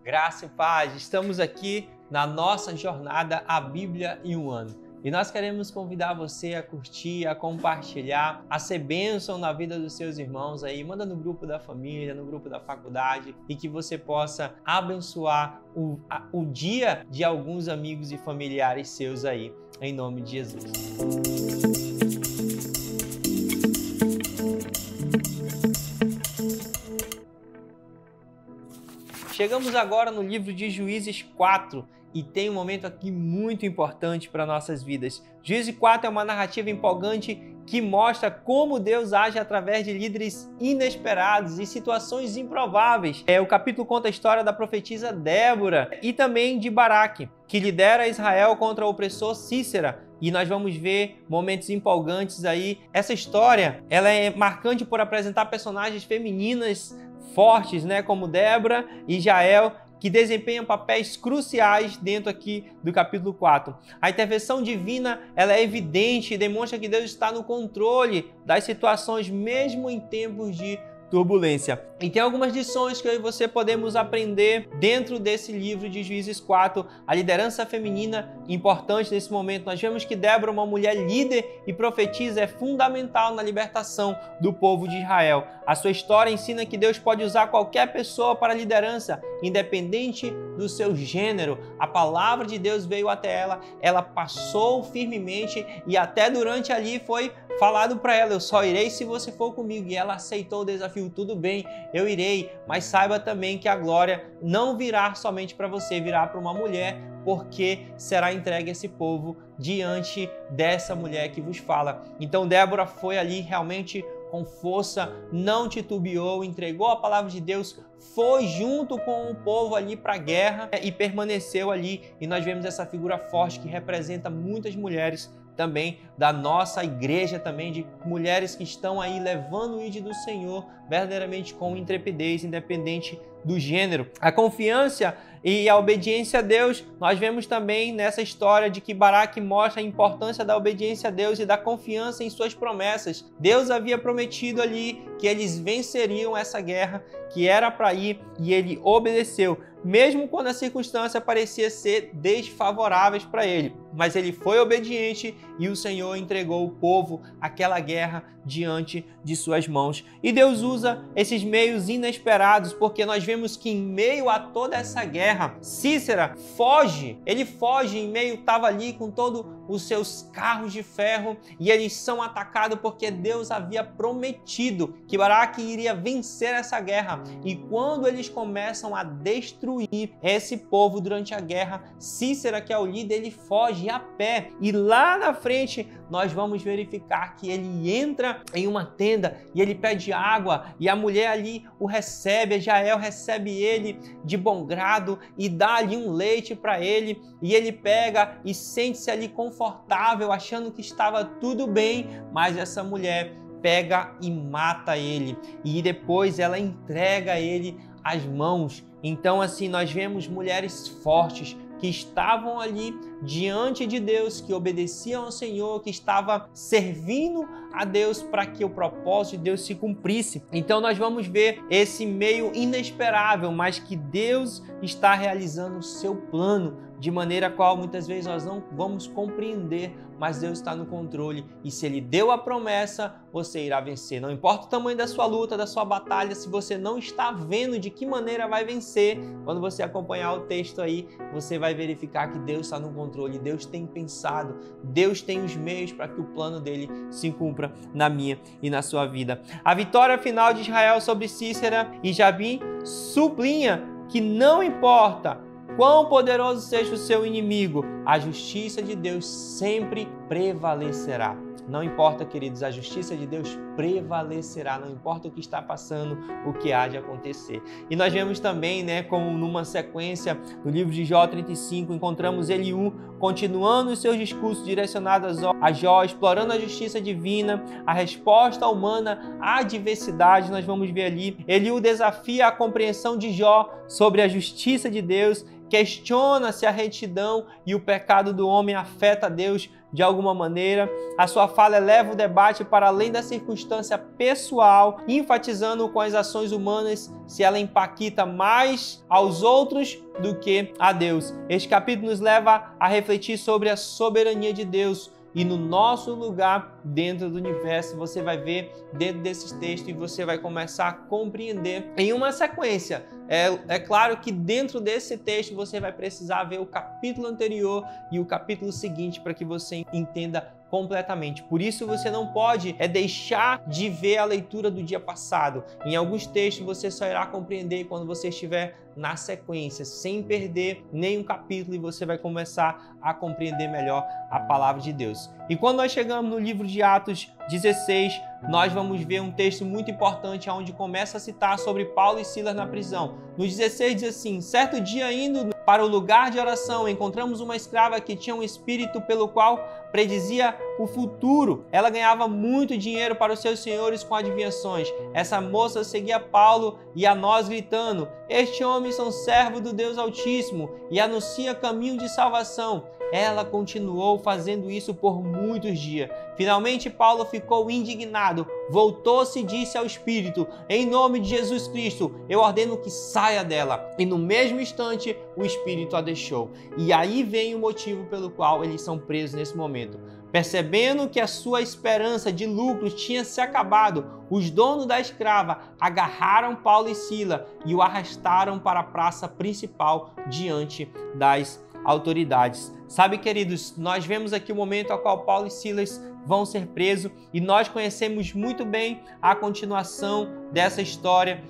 Graça e paz, estamos aqui na nossa jornada A Bíblia em um Ano. E nós queremos convidar você a curtir, a compartilhar, a ser bênção na vida dos seus irmãos aí. Manda no grupo da família, no grupo da faculdade e que você possa abençoar o dia de alguns amigos e familiares seus aí, em nome de Jesus. Chegamos agora no livro de Juízes 4 e tem um momento aqui muito importante para nossas vidas. Juízes 4 é uma narrativa empolgante que mostra como Deus age através de líderes inesperados e situações improváveis. O capítulo conta a história da profetisa Débora e também de Baraque, que lidera Israel contra o opressor Sísera. E nós vamos ver momentos empolgantes aí. Essa história ela é marcante por apresentar personagens femininas fortes, né, como Débora e Jael, que desempenham papéis cruciais dentro aqui do capítulo 4. A intervenção divina ela é evidente e demonstra que Deus está no controle das situações, mesmo em tempos de turbulência. E tem algumas lições que eu e você podemos aprender dentro desse livro de Juízes 4. A liderança feminina importante nesse momento. Nós vemos que Débora, uma mulher líder e profetisa, é fundamental na libertação do povo de Israel. A sua história ensina que Deus pode usar qualquer pessoa para a liderança, independente do seu gênero. A palavra de Deus veio até ela, ela passou firmemente e até durante ali foi falado para ela: eu só irei se você for comigo. E ela aceitou o desafio. Tudo bem, eu irei, mas saiba também que a glória não virá somente para você, virá para uma mulher, porque será entregue esse povo diante dessa mulher que vos fala. Então Débora foi ali realmente com força, não titubeou, entregou a palavra de Deus, foi junto com o povo ali para a guerra e permaneceu ali. E nós vemos essa figura forte que representa muitas mulheres também da nossa igreja, também de mulheres que estão aí levando o ID do Senhor verdadeiramente com intrepidez, independente do gênero. A confiança e a obediência a Deus, nós vemos também nessa história de que Baraque mostra a importância da obediência a Deus e da confiança em suas promessas. Deus havia prometido ali que eles venceriam essa guerra, que era para ir, e ele obedeceu, mesmo quando a circunstância parecia ser desfavorável para ele. Mas ele foi obediente e o Senhor entregou o povo àquela guerra diante de suas mãos. E Deus usa esses meios inesperados, porque nós vemos que em meio a toda essa guerra, Sísera foge. Ele foge em meio, estava ali com todos os seus carros de ferro e eles são atacados porque Deus havia prometido que Baraque iria vencer essa guerra. E quando eles começam a destruir esse povo durante a guerra, Sísera, que é o líder, ele foge a pé. E lá na frente nós vamos verificar que ele entra em uma tenda e ele pede água e a mulher ali o recebe, a Jael recebe ele de bom grado e dá ali um leite para ele, e ele pega e sente-se ali confortável, achando que estava tudo bem, mas essa mulher pega e mata ele e depois ela entrega ele às mãos. Então assim nós vemos mulheres fortes que estavam ali diante de Deus, que obedeciam ao Senhor, que estava servindo a Deus para que o propósito de Deus se cumprisse. Então nós vamos ver esse meio inesperável, mas que Deus está realizando o seu plano, de maneira qual muitas vezes nós não vamos compreender, mas Deus está no controle e se Ele deu a promessa, você irá vencer. Não importa o tamanho da sua luta, da sua batalha, se você não está vendo de que maneira vai vencer, quando você acompanhar o texto aí, você vai verificar que Deus está no controle, Deus tem pensado, Deus tem os meios para que o plano dele se cumpra na minha e na sua vida. A vitória final de Israel sobre Sísera e Jabim sublinha que não importa quão poderoso seja o seu inimigo, a justiça de Deus sempre prevalecerá. Não importa, queridos, a justiça de Deus prevalecerá, não importa o que está passando, o que há de acontecer. E nós vemos também, né, como numa sequência no livro de Jó 35, encontramos Eliú continuando os seus discursos direcionados a Jó, explorando a justiça divina, a resposta humana à adversidade. Nós vamos ver ali, Eliú desafia a compreensão de Jó sobre a justiça de Deus questiona se a retidão e o pecado do homem afeta a Deus de alguma maneira. A sua fala eleva o debate para além da circunstância pessoal, enfatizando com as ações humanas se ela impacta mais aos outros do que a Deus. Este capítulo nos leva a refletir sobre a soberania de Deus e no nosso lugar dentro do universo. Você vai ver dentro desses textos e você vai começar a compreender em uma sequência. É claro que dentro desse texto você vai precisar ver o capítulo anterior e o capítulo seguinte para que você entenda completamente. Por isso você não pode deixar de ver a leitura do dia passado. Em alguns textos você só irá compreender quando você estiver na sequência, sem perder nenhum capítulo, e você vai começar a compreender melhor a palavra de Deus. E quando nós chegamos no livro de Atos 16, nós vamos ver um texto muito importante onde começa a citar sobre Paulo e Silas na prisão. No 16 diz assim: certo dia, indo para o lugar de oração, encontramos uma escrava que tinha um espírito pelo qual predizia o futuro. Ela ganhava muito dinheiro para os seus senhores com adivinhações. Essa moça seguia Paulo e a nós gritando: este homem são servo do Deus Altíssimo e anuncia caminho de salvação. Ela continuou fazendo isso por muitos dias. Finalmente Paulo ficou indignado, voltou-se e disse ao espírito: em nome de Jesus Cristo, eu ordeno que saia dela. E no mesmo instante o espírito a deixou. E aí vem o motivo pelo qual eles são presos nesse momento. Percebendo que a sua esperança de lucro tinha se acabado, os donos da escrava agarraram Paulo e Silas e o arrastaram para a praça principal diante das autoridades. Sabe, queridos, nós vemos aqui o momento ao qual Paulo e Silas vão ser presos e nós conhecemos muito bem a continuação dessa história.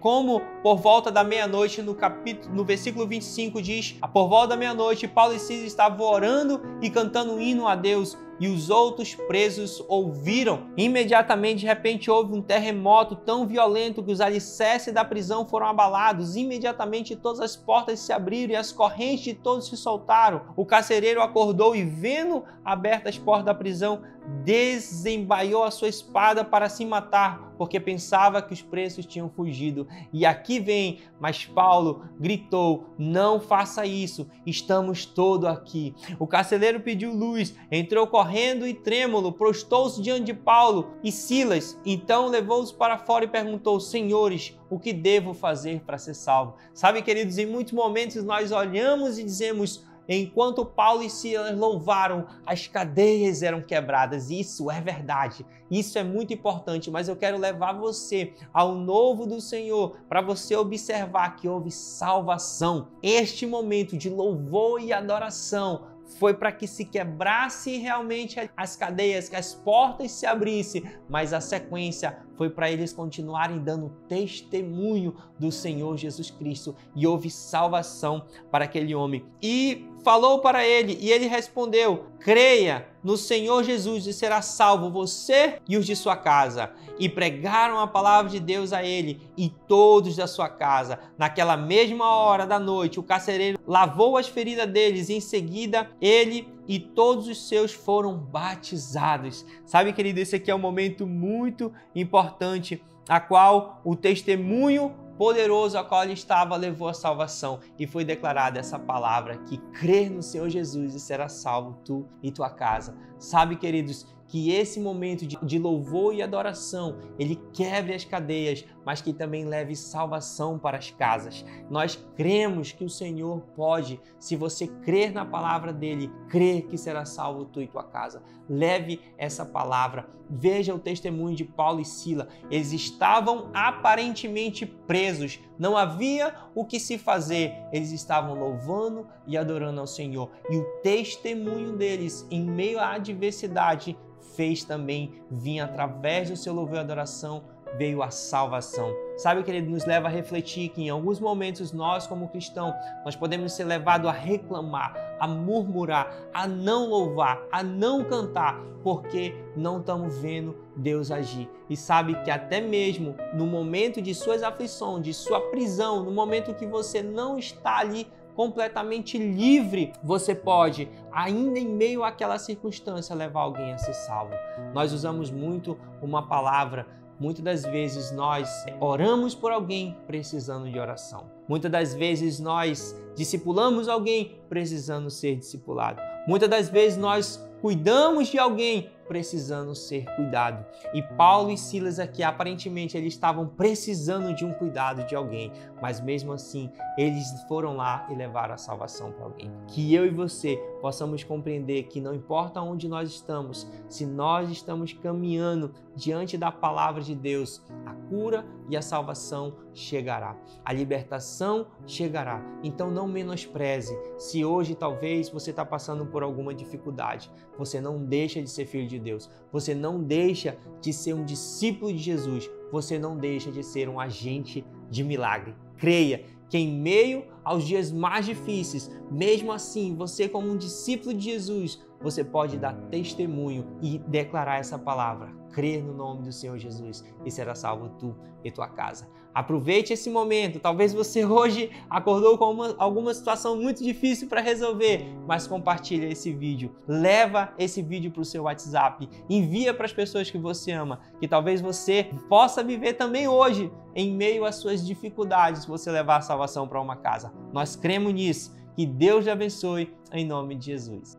Como por volta da meia-noite, no versículo 25 diz: por volta da meia-noite, Paulo e Silas estavam orando e cantando um hino a Deus, e os outros presos ouviram. Imediatamente, de repente, houve um terremoto tão violento que os alicerces da prisão foram abalados. Imediatamente, todas as portas se abriram e as correntes de todos se soltaram. O carcereiro acordou e, vendo abertas as portas da prisão, desembaiou a sua espada para se matar, porque pensava que os presos tinham fugido. E aqui vem, mas Paulo gritou: não faça isso, estamos todos aqui. O carcereiro pediu luz, entrou correndo e trêmulo, prostou-se diante de Paulo e Silas. Então levou-os para fora e perguntou: senhores, o que devo fazer para ser salvo? Sabe, queridos, em muitos momentos nós olhamos e dizemos: enquanto Paulo e Silas louvaram, as cadeias eram quebradas. Isso é verdade, isso é muito importante, mas eu quero levar você ao novo do Senhor para você observar que houve salvação. Este momento de louvor e adoração foi para que se quebrasse realmente as cadeias, que as portas se abrissem, mas a sequência foi para eles continuarem dando testemunho do Senhor Jesus Cristo, e houve salvação para aquele homem. E falou para ele, e ele respondeu: creia no Senhor Jesus e será salvo você e os de sua casa. E pregaram a palavra de Deus a ele e todos da sua casa. Naquela mesma hora da noite, o carcereiro lavou as feridas deles, e em seguida ele e todos os seus foram batizados. Sabe, querido, esse aqui é um momento muito importante, a qual o testemunho poderoso a qual ele estava levou a salvação, e foi declarada essa palavra, que crer no Senhor Jesus e será salvo tu e tua casa. Sabe, queridos, que esse momento de louvor e adoração, ele quebre as cadeias, mas que também leve salvação para as casas. Nós cremos que o Senhor pode, se você crer na palavra dele, crer que será salvo tu e tua casa. Leve essa palavra. Veja o testemunho de Paulo e Silas. Eles estavam aparentemente presos, não havia o que se fazer. Eles estavam louvando e adorando ao Senhor. E o testemunho deles, em meio à adversidade, fez também vir, através do seu louvor e adoração, veio a salvação. Sabe, querido, nos leva a refletir que em alguns momentos nós, como cristãos, nós podemos ser levados a reclamar, a murmurar, a não louvar, a não cantar, porque não estamos vendo Deus agir. E sabe que até mesmo no momento de suas aflições, de sua prisão, no momento que você não está ali completamente livre, você pode, ainda em meio àquela circunstância, levar alguém a ser salvo. Nós usamos muito uma palavra Muitas das vezes nós oramos por alguém precisando de oração. Muitas das vezes nós discipulamos alguém precisando ser discipulado. Muitas das vezes nós cuidamos de alguém precisando ser cuidado. E Paulo e Silas aqui, aparentemente, eles estavam precisando de um cuidado de alguém, mas mesmo assim, eles foram lá e levaram a salvação para alguém. Que eu e você possamos compreender que não importa onde nós estamos, se nós estamos caminhando diante da palavra de Deus, a cura e a salvação chegará. A libertação chegará. Então não menospreze. Se hoje talvez você está passando por alguma dificuldade, você não deixa de ser filho de Deus. Você não deixa de ser um discípulo de Jesus. Você não deixa de ser um agente de milagre. Creia que em meio aos dias mais difíceis, mesmo assim, você como um discípulo de Jesus, você pode dar testemunho e declarar essa palavra. Crer no nome do Senhor Jesus e será salvo tu e tua casa. Aproveite esse momento. Talvez você hoje acordou com alguma situação muito difícil para resolver, mas compartilha esse vídeo. Leva esse vídeo para o seu WhatsApp. Envia para as pessoas que você ama, que talvez você possa viver também hoje, em meio às suas dificuldades, você levar a salvação para uma casa. Nós cremos nisso. Que Deus te abençoe em nome de Jesus.